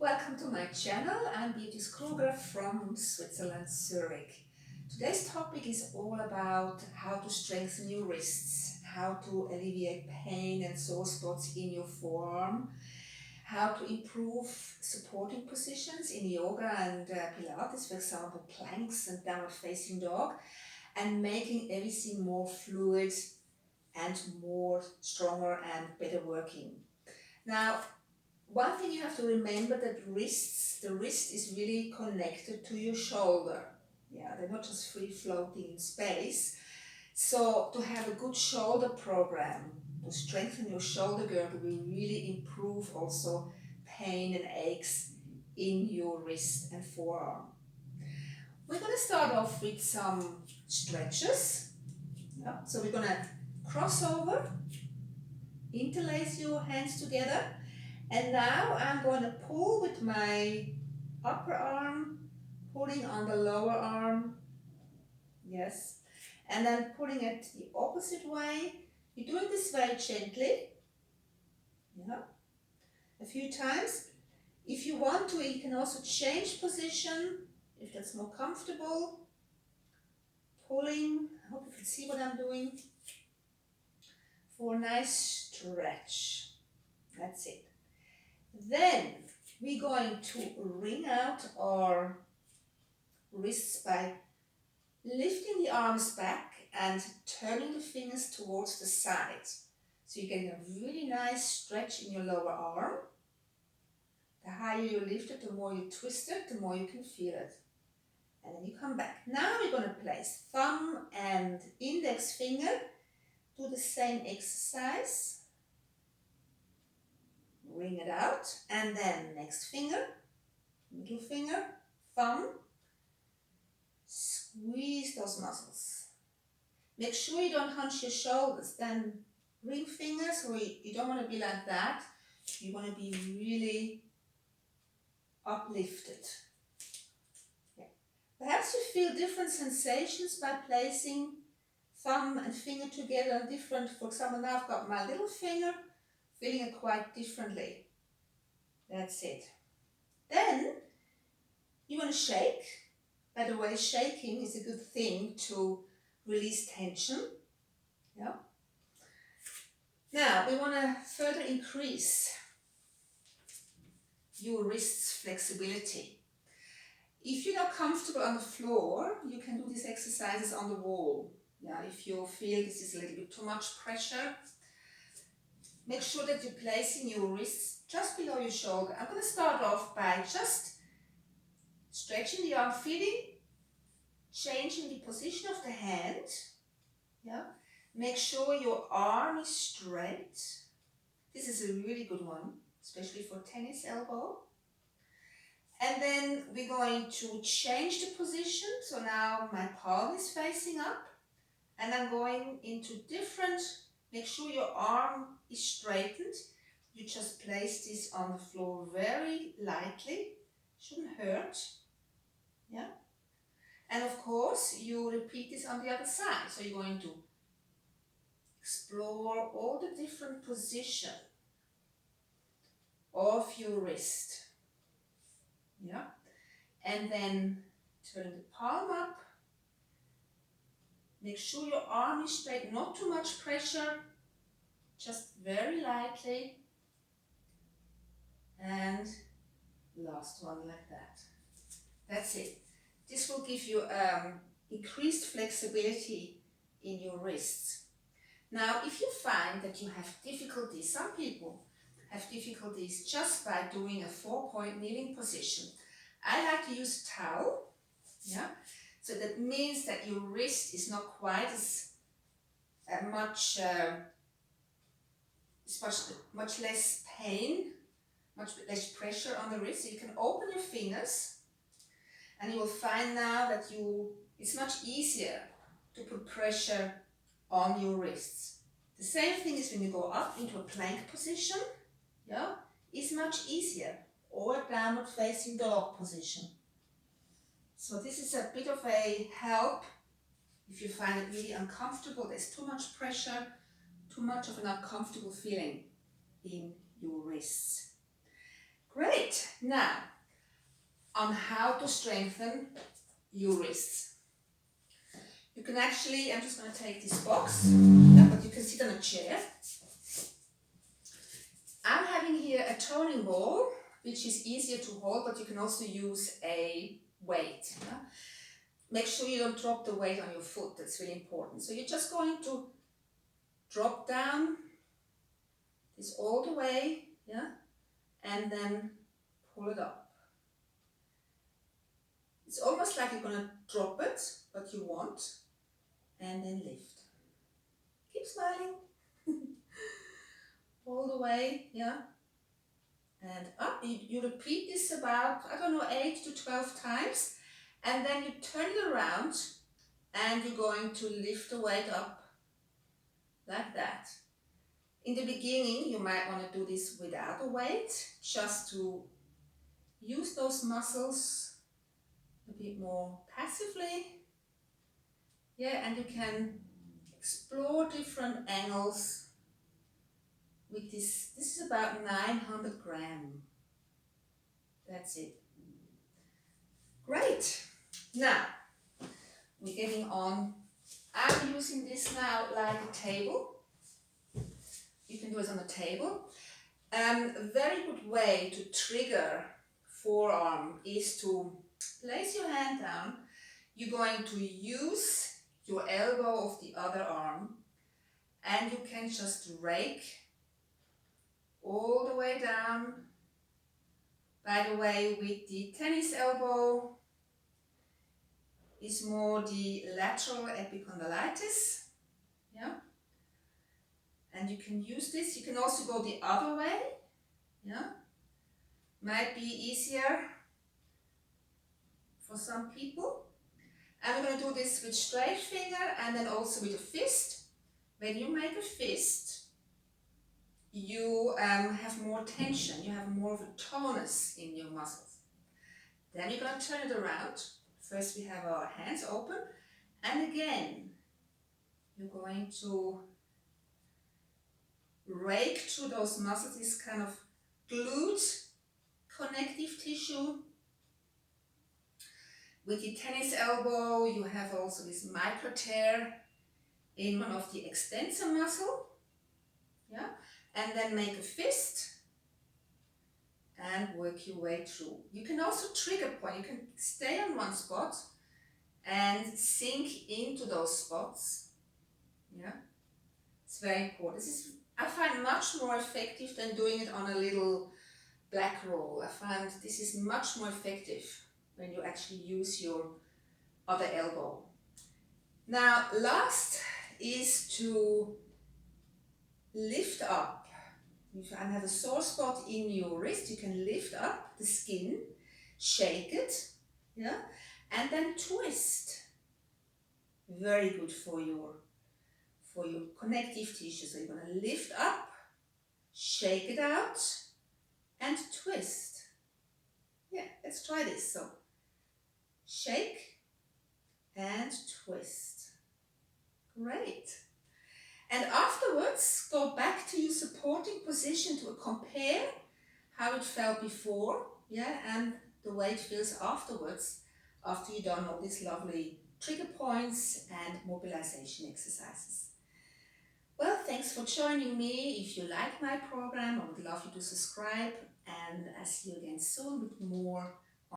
Welcome to my channel. I'm Beauty Kruger from Switzerland, Zurich. Today's topic is all about how to strengthen your wrists, how to alleviate pain and sore spots in your forearm, how to improve supporting positions in yoga and Pilates, for example, planks and downward facing dog, and making everything more fluid and more stronger and better working. Now, one thing you have to remember that the wrist is really connected to your shoulder. Yeah, they're not just free floating in space. So to have a good shoulder program, to strengthen your shoulder girdle will really improve also pain and aches in your wrist and forearm. We're going to start off with some stretches. Yeah. So we're going to cross over, interlace your hands together. And now I'm going to pull with my upper arm, pulling on the lower arm, yes, and then pulling it the opposite way. You do it this way gently, yeah, a few times. If you want to, you can also change position, if that's more comfortable. Pulling, I hope you can see what I'm doing, for a nice stretch. That's it. Then we're going to wring out our wrists by lifting the arms back and turning the fingers towards the sides. So you're getting a really nice stretch in your lower arm. The higher you lift it, the more you twist it, the more you can feel it. And then you come back. Now we're going to place thumb and index finger. Do the same exercise. Wring it out. And then next finger, middle finger, thumb. Squeeze those muscles. Make sure you don't hunch your shoulders. Then ring fingers, or you don't want to be like that. You want to be really uplifted. Yeah. Perhaps you feel different sensations by placing thumb and finger together different. For example, now I've got my little finger, feeling it quite differently. That's it. Then you want to shake. By the way, shaking is a good thing to release tension. Yeah. Now we want to further increase your wrist's flexibility. If you're not comfortable on the floor, you can do these exercises on the wall. Yeah, if you feel this is a little bit too much pressure, make sure that you're placing your wrists just below your shoulder. I'm going to start off by just stretching the arm, feeling, changing the position of the hand. Yeah, make sure your arm is straight. This is a really good one, especially for tennis elbow. And then we're going to change the position. So now my palm is facing up, and I'm going into different, make sure your arm is straightened. You just place this on the floor very lightly, shouldn't hurt. Yeah. And of course, you repeat this on the other side. So you're going to explore all the different positions of your wrist. Yeah. And then turn the palm up. Make sure your arm is straight, not too much pressure, just very lightly. And last one like that. That's it. This will give you increased flexibility in your wrists. Now, if you find that you have difficulties, some people have difficulties just by doing a 4-point kneeling position. I like to use a towel, yeah. So that means that your wrist is not quite as much less pain, much less pressure on the wrist. So you can open your fingers, and you will find now that it's much easier to put pressure on your wrists. The same thing is when you go up into a plank position, yeah, it's much easier, or downward facing dog position. So this is a bit of a help if you find it really uncomfortable, there's too much pressure, too much of an uncomfortable feeling in your wrists. Great. Now, on how to strengthen your wrists. You can actually, I'm just going to take this box, but you can sit on a chair. I'm having here a toning ball, which is easier to hold, but you can also use a weight. Yeah? Make sure you don't drop the weight on your foot, that's really important. So you're just going to drop down this all the way, yeah, and then pull it up. It's almost like you're going to drop it, but you won't, and then lift. Keep smiling. All the way, yeah, and up. You repeat this about, I don't know, 8 to 12 times, and then you turn it around, and you're going to lift the weight up like that. In the beginning, you might want to do this without a weight, just to use those muscles a bit more passively. Yeah, and you can explore different angles with this. This is about 900 grams. That's it. Great. Now, we're getting on. I'm using this now like a table. You can do it on a table. A very good way to trigger forearm is to place your hand down. You're going to use your elbow of the other arm, and you can just rake all the way down. By the way, with the tennis elbow is more the lateral epicondylitis. Yeah. And you can use this. You can also go the other way. Yeah. Might be easier for some people. I'm going to do this with straight finger and then also with a fist. When you make a fist, you have more tension, you have more of a tonus in your muscles. Then you're going to turn it around. First we have our hands open, and again you're going to rake through those muscles, this kind of glute connective tissue. With the tennis elbow, you have also this micro tear in one of the extensor muscle. Yeah, and then make a fist and work your way through. You can also trigger point. You can stay on one spot and sink into those spots. Yeah, it's very important. This is, I find, much more effective than doing it on a little black roll. I find this is much more effective when you actually use your other elbow. Now, last is to lift up. If you have a sore spot in your wrist, you can lift up the skin, shake it, yeah, and then twist. Very good for your connective tissue. So you're going to lift up, shake it out, and twist. Yeah, let's try this. So shake and twist. Great. And afterwards, go back to your supporting position to compare how it felt before, yeah, and the way it feels afterwards, after you've done all these lovely trigger points and mobilization exercises. Well, thanks for joining me. If you like my program, I would love you to subscribe, and I'll see you again soon with more